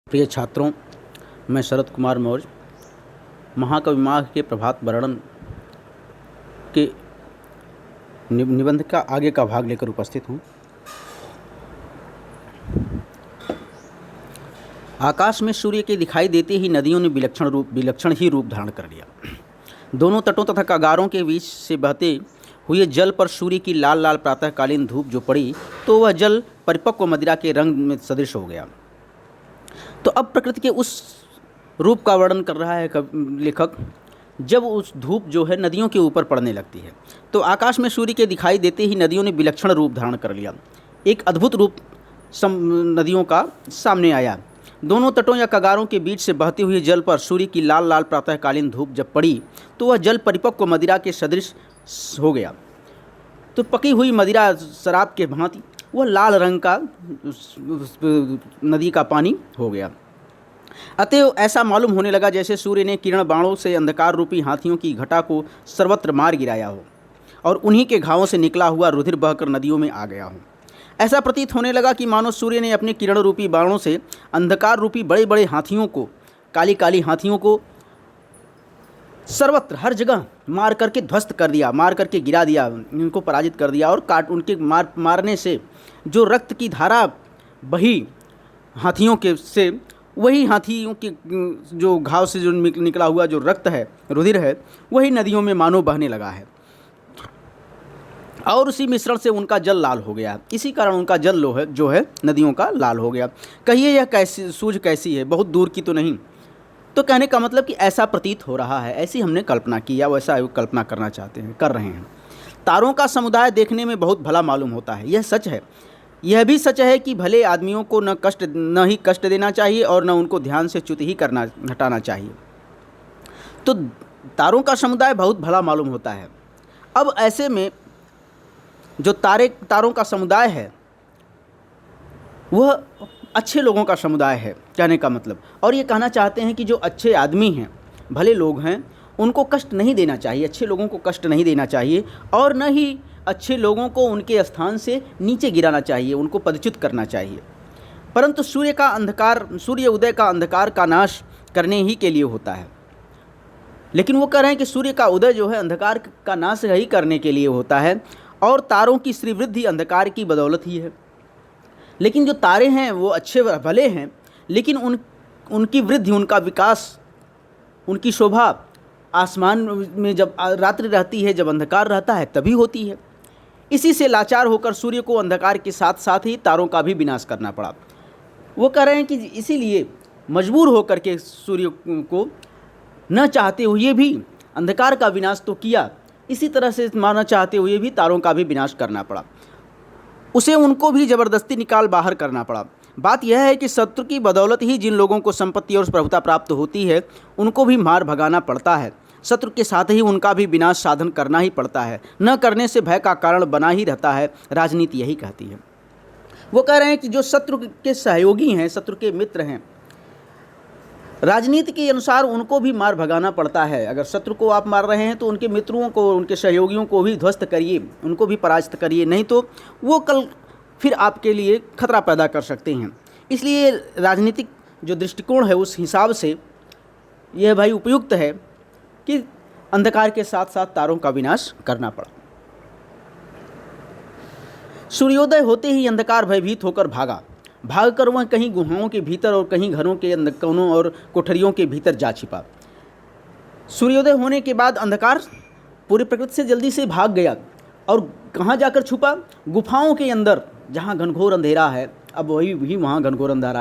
प्रिय छात्रों, मैं शरद कुमार मौर्य महाकवि माघ के प्रभात वर्णन के निबंध का आगे का भाग लेकर उपस्थित हूँ। आकाश में सूर्य के दिखाई देते ही नदियों ने विलक्षण ही रूप धारण कर लिया। दोनों तटों तथा कगारों के बीच से बहते हुए जल पर सूर्य की लाल लाल प्रातःकालीन धूप जो पड़ी तो वह जल परिपक्व मदिरा के रंग में सदृश हो गया। तो अब प्रकृति के उस रूप का वर्णन कर रहा है लेखक, जब उस धूप जो है नदियों के ऊपर पड़ने लगती है। तो आकाश में सूर्य के दिखाई देते ही नदियों ने विलक्षण रूप धारण कर लिया। एक अद्भुत रूप नदियों का सामने आया। दोनों तटों या कगारों के बीच से बहते हुए जल पर सूर्य की लाल लाल प्रातःकालीन धूप जब पड़ी तो वह जल परिपक्व मदिरा के सदृश हो गया। तो पकी हुई मदिरा शराब के भांति वह लाल रंग का नदी का पानी हो गया। अतएव ऐसा मालूम होने लगा जैसे सूर्य ने किरण बाणों से अंधकार रूपी हाथियों की घटा को सर्वत्र मार गिराया हो और उन्हीं के घावों से निकला हुआ रुधिर बहकर नदियों में आ गया हो। ऐसा प्रतीत होने लगा कि मानो सूर्य ने अपने किरण रूपी बाणों से अंधकार रूपी बड़े बड़े हाथियों को, काली काली हाथियों को सर्वत्र हर जगह मार करके ध्वस्त कर दिया, मार करके गिरा दिया, उनको पराजित कर दिया। और उनके मारने से जो रक्त की धारा बही हाथियों के से, वही हाथियों के जो घाव से जो निकला हुआ जो रक्त है, रुधिर है, वही नदियों में मानो बहने लगा है और उसी मिश्रण से उनका जल लाल हो गया। इसी कारण उनका जल जो है नदियों का लाल हो गया। कहिए यह कैसी सूझ कैसी है, बहुत दूर की तो नहीं। तो कहने का मतलब कि ऐसा प्रतीत हो रहा है, ऐसी हमने कल्पना की या वैसा कल्पना करना चाहते हैं, कर रहे हैं। तारों का समुदाय देखने में बहुत भला मालूम होता है, यह सच है। यह भी सच है कि भले आदमियों को न ही कष्ट देना चाहिए और न उनको ध्यान से च्युत ही हटाना चाहिए। तो तारों का समुदाय बहुत भला मालूम होता है। अब ऐसे में जो तारों का समुदाय है वह अच्छे लोगों का समुदाय है, कहने का मतलब। और ये कहना चाहते हैं कि जो अच्छे आदमी हैं, भले लोग हैं, उनको कष्ट नहीं देना चाहिए, अच्छे लोगों को कष्ट नहीं देना चाहिए और न ही अच्छे लोगों को उनके स्थान से नीचे गिराना चाहिए, उनको पदच्युत करना चाहिए। परंतु सूर्य उदय का अंधकार का नाश करने ही के लिए होता है। लेकिन वो कह रहे हैं कि सूर्य का उदय जो है अंधकार का नाश ही करने के लिए होता है और तारों की श्रीवृद्धि अंधकार की बदौलत ही है। लेकिन जो तारे हैं वो अच्छे भले हैं, लेकिन उनकी वृद्धि, उनका विकास, उनकी शोभा आसमान में जब रात्रि रहती है, जब अंधकार रहता है तभी होती है। इसी से लाचार होकर सूर्य को अंधकार के साथ साथ ही तारों का भी विनाश करना पड़ा। वो कह रहे हैं कि इसीलिए मजबूर होकर के सूर्य को न चाहते हुए भी अंधकार का विनाश तो किया, इसी तरह से माना चाहते हुए भी तारों का भी विनाश करना पड़ा। उसे उनको भी ज़बरदस्ती निकाल बाहर करना पड़ा। बात यह है कि शत्रु की बदौलत ही जिन लोगों को संपत्ति और प्रभुता प्राप्त होती है उनको भी मार भगाना पड़ता है। शत्रु के साथ ही उनका भी विनाश साधन करना ही पड़ता है, न करने से भय का कारण बना ही रहता है। राजनीति यही कहती है। वो कह रहे हैं कि जो शत्रु के सहयोगी हैं, शत्रु के मित्र हैं, राजनीति के अनुसार उनको भी मार भगाना पड़ता है। अगर शत्रु को आप मार रहे हैं तो उनके मित्रों को, उनके सहयोगियों को भी ध्वस्त करिए, उनको भी पराजित करिए, नहीं तो वो कल फिर आपके लिए खतरा पैदा कर सकते हैं। इसलिए राजनीतिक जो दृष्टिकोण है उस हिसाब से यह भाई उपयुक्त है कि अंधकार के साथ साथ तारों का विनाश करना पड़ा। सूर्योदय होते ही अंधकार भयभीत होकर भागकर वह कहीं गुहाओं के भीतर और कहीं घरों के कोनों और कोठरियों के भीतर जा छिपा। सूर्योदय होने के बाद अंधकार पूरी प्रकृति से जल्दी से भाग गया और कहाँ जाकर छुपा? गुफाओं के अंदर, जहाँ घनघोर अंधेरा है। अब वही वहाँ घनघोर अंधेरा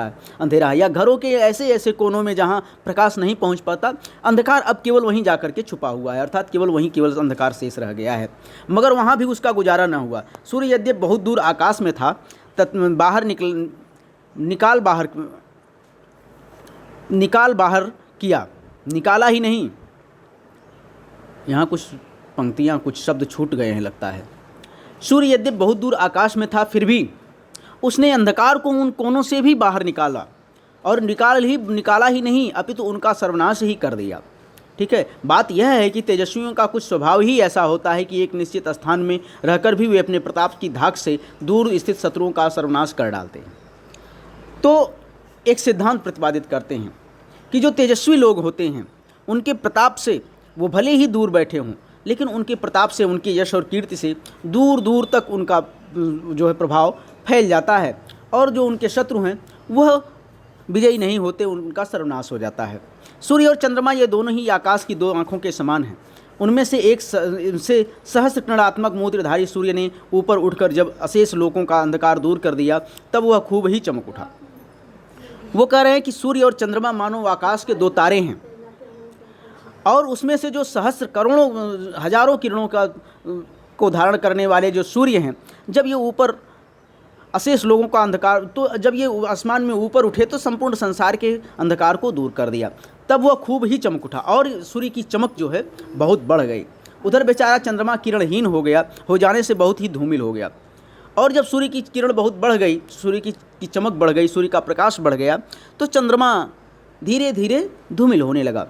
है, या घरों के ऐसे ऐसे कोनों में जहाँ प्रकाश नहीं पहुँच पाता, अंधकार अब केवल वहीं जाकर के छुपा हुआ है, अर्थात केवल अंधकार शेष रह गया है। मगर वहाँ भी उसका गुजारा न हुआ। सूर्य यद्यपि बहुत दूर आकाश में था, निकाला ही नहीं। यहाँ कुछ पंक्तियाँ, कुछ शब्द छूट गए हैं लगता है। सूर्य यद्यपि बहुत दूर आकाश में था, फिर भी उसने अंधकार को उन कोनों से भी बाहर निकाला और निकाला ही नहीं, अपितु उनका सर्वनाश ही कर दिया। ठीक है। बात यह है कि तेजस्वियों का कुछ स्वभाव ही ऐसा होता है कि एक निश्चित स्थान में रहकर भी वे अपने प्रताप की धाक से दूर स्थित शत्रुओं का सर्वनाश कर डालते हैं। तो एक सिद्धांत प्रतिपादित करते हैं कि जो तेजस्वी लोग होते हैं उनके प्रताप से वो भले ही दूर बैठे हों, लेकिन उनके प्रताप से, उनके यश और कीर्ति से दूर दूर तक उनका जो है प्रभाव फैल जाता है, और जो उनके शत्रु हैं वह विजयी नहीं होते, उनका सर्वनाश हो जाता है। सूर्य और चंद्रमा ये दोनों ही आकाश की दो आँखों के समान हैं। उनमें से एक से सहस्र किरणात्मक मूत्रधारी सूर्य ने ऊपर उठकर जब अशेष लोकों का अंधकार दूर कर दिया, तब वह खूब ही चमक उठा। वो कह रहे हैं कि सूर्य और चंद्रमा मानो आकाश के दो तारे हैं, और उसमें से जो सहस्र करोड़ों हजारों किरणों को धारण करने वाले जो सूर्य हैं, जब ये ऊपर अशेष लोगों का अंधकार, तो जब ये आसमान में ऊपर उठे तो संपूर्ण संसार के अंधकार को दूर कर दिया, तब वह खूब ही चमक उठा और सूर्य की चमक जो है बहुत बढ़ गई। उधर बेचारा चंद्रमा किरणहीन हो गया, हो जाने से बहुत ही धूमिल हो गया। और जब सूर्य की किरण बहुत बढ़ गई, सूर्य की चमक बढ़ गई, सूर्य का प्रकाश बढ़ गया, तो चंद्रमा धीरे धीरे धूमिल होने लगा।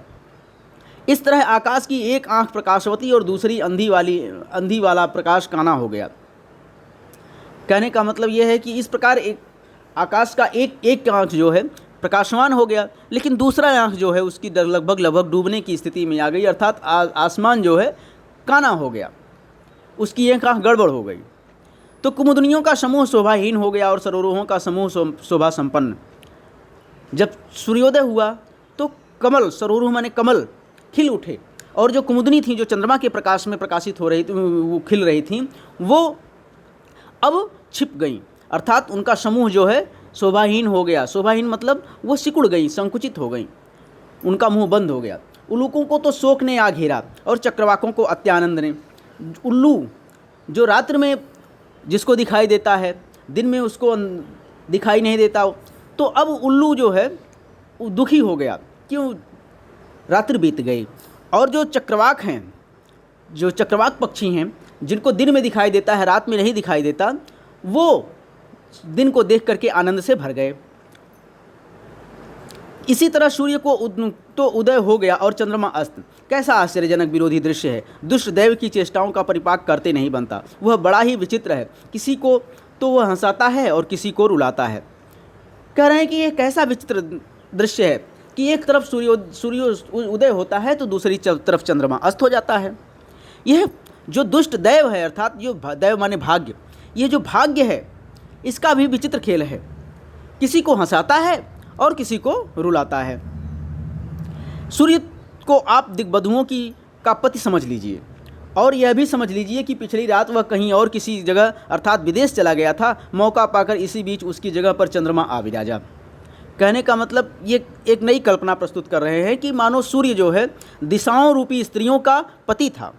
इस तरह आकाश की एक आंख प्रकाशवती और दूसरी अंधी वाला प्रकाश काना हो गया। कहने का मतलब यह है कि इस प्रकार एक आकाश का एक आंख जो है प्रकाशवान हो गया, लेकिन दूसरा आंख जो है उसकी लगभग डूबने की स्थिति में आ गई, अर्थात आसमान जो है काना हो गया, उसकी एक आंख गड़बड़ हो गई। तो कुमुदनियों का समूह शोभाहीन हो गया और सरोवरों का समूह शोभा संपन्न। जब सूर्योदय हुआ तो कमल, सरोवर माने कमल, खिल उठे, और जो कुमुदनी थी, जो चंद्रमा के प्रकाश में प्रकाशित हो रही थी, वो खिल रही थी, वो अब छिप गई, अर्थात उनका समूह जो है शोभाहीन हो गया। शोभाहीन मतलब वो सिकुड़ गई, संकुचित हो गई, उनका मुंह बंद हो गया। उल्लूकों को तो शोक ने आ घेरा और चक्रवाकों को अत्यानंद ने। उल्लू जो रात्र में जिसको दिखाई देता है, दिन में उसको दिखाई नहीं देता, तो अब उल्लू जो है दुखी हो गया, क्यों, रात्रि बीत गई। और जो चक्रवाक हैं, जो चक्रवाक पक्षी हैं, जिनको दिन में दिखाई देता है, रात में नहीं दिखाई देता, वो दिन को देख करके आनंद से भर गए। इसी तरह सूर्य को तो उदय हो गया और चंद्रमा अस्त। कैसा आश्चर्यजनक विरोधी दृश्य है। दुष्ट दैव की चेष्टाओं का परिपाक करते नहीं बनता, वह बड़ा ही विचित्र है। किसी को तो वह हंसाता है और किसी को रुलाता है। कह रहे हैं कि यह कैसा विचित्र दृश्य है कि एक तरफ सूर्य उदय होता है तो दूसरी तरफ चंद्रमा अस्त हो जाता है। यह जो दुष्ट दैव है, अर्थात जो दैव माने भाग्य, ये जो भाग्य है इसका भी विचित्र खेल है। किसी को हंसाता है और किसी को रुलाता है। सूर्य को आप दिग्बधुओं का पति समझ लीजिए, और यह भी समझ लीजिए कि पिछली रात वह कहीं और किसी जगह अर्थात विदेश चला गया था, मौका पाकर इसी बीच उसकी जगह पर चंद्रमा आ विराजा। कहने का मतलब ये एक नई कल्पना प्रस्तुत कर रहे हैं कि मानो सूर्य जो है दिशाओं रूपी स्त्रियों का पति था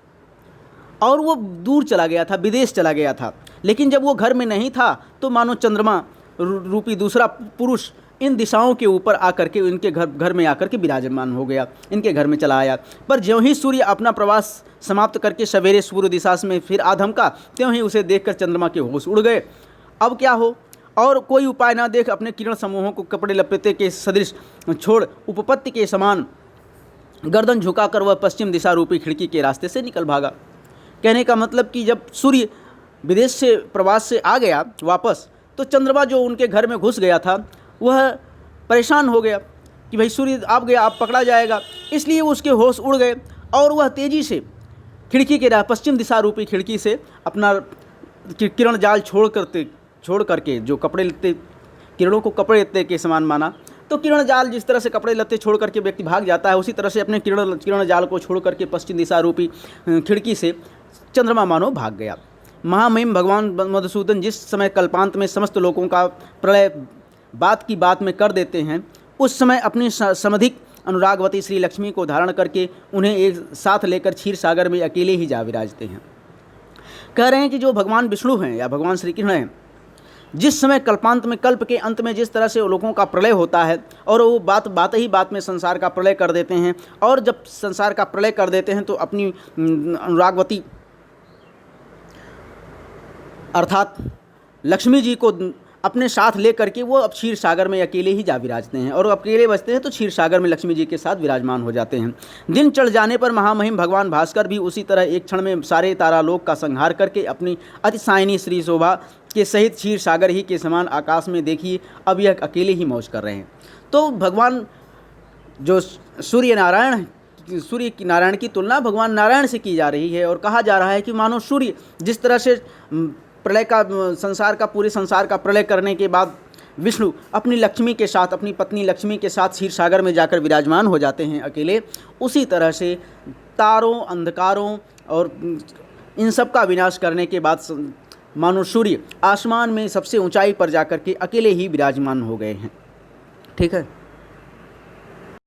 और वो दूर चला गया था, विदेश चला गया था, लेकिन जब वो घर में नहीं था तो मानो चंद्रमा रूपी दूसरा पुरुष इन दिशाओं के ऊपर आकर के इनके घर में आकर के विराजमान हो गया, इनके घर में चला आया। पर ज्यों ही सूर्य अपना प्रवास समाप्त करके सवेरे सूर्य दिशा में फिर आ धमका, त्यों ही उसे देखकर चंद्रमा के होश उड़ गए। अब क्या हो, और कोई उपाय ना देख अपने किरण समूहों को कपड़े लपेटे के सदृश छोड़ उपपत्ति के समान गर्दन झुकाकर वह पश्चिम दिशा रूपी खिड़की के रास्ते से निकल भागा। कहने का मतलब कि जब सूर्य विदेश से प्रवास से आ गया वापस, तो चंद्रमा जो उनके घर में घुस गया था वह परेशान हो गया कि भाई सूर्य आप गया, आप पकड़ा जाएगा, इसलिए उसके होश उड़ गए और वह तेज़ी से खिड़की के पश्चिम दिशा रूपी खिड़की से अपना किरण जाल छोड़ करके जो कपड़े लत्ते, किरणों को कपड़े लत्ते के समान माना, तो किरण जाल जिस तरह से कपड़े लत्ते छोड़ करके व्यक्ति भाग जाता है, उसी तरह से अपने किरण जाल को छोड़ करके पश्चिम दिशा रूपी खिड़की से चंद्रमा मानो भाग गया। महामहिम भगवान मधुसूदन जिस समय कल्पांत में समस्त लोगों का प्रलय बात की बात में कर देते हैं, उस समय अपनी समधिक अनुरागवती श्री लक्ष्मी को धारण करके उन्हें एक साथ लेकर क्षीर सागर में अकेले ही जा विराजते हैं। कह रहे हैं कि जो भगवान विष्णु हैं या भगवान श्री कृष्ण हैं, जिस समय कल्पांत में, कल्प के अंत में जिस तरह से लोगों का प्रलय होता है और वो बात में संसार का प्रलय कर देते हैं, और जब संसार का प्रलय कर देते हैं तो अपनी अनुरागवती अर्थात लक्ष्मी जी को अपने साथ ले करके वो अब क्षीर सागर में अकेले ही जा विराजते हैं, और अकेले बचते हैं तो क्षीर सागर में लक्ष्मी जी के साथ विराजमान हो जाते हैं। दिन चढ़ जाने पर महामहिम भगवान भास्कर भी उसी तरह एक क्षण में सारे तारालोक का संहार करके अपनी अतिशायनी श्री शोभा के सहित क्षीर सागर ही के समान आकाश में देखिए, अब यह अकेले ही मौज कर रहे हैं। तो भगवान जो सूर्य नारायण की तुलना भगवान नारायण से की जा रही है और कहा जा रहा है कि मानो सूर्य जिस तरह से प्रलय का पूरे संसार का प्रलय करने के बाद विष्णु अपनी लक्ष्मी के साथ, अपनी पत्नी लक्ष्मी के साथ क्षीर सागर में जाकर विराजमान हो जाते हैं अकेले, उसी तरह से तारों, अंधकारों और इन सब का विनाश करने के बाद मानो सूर्य आसमान में सबसे ऊंचाई पर जाकर के अकेले ही विराजमान हो गए हैं। ठीक है।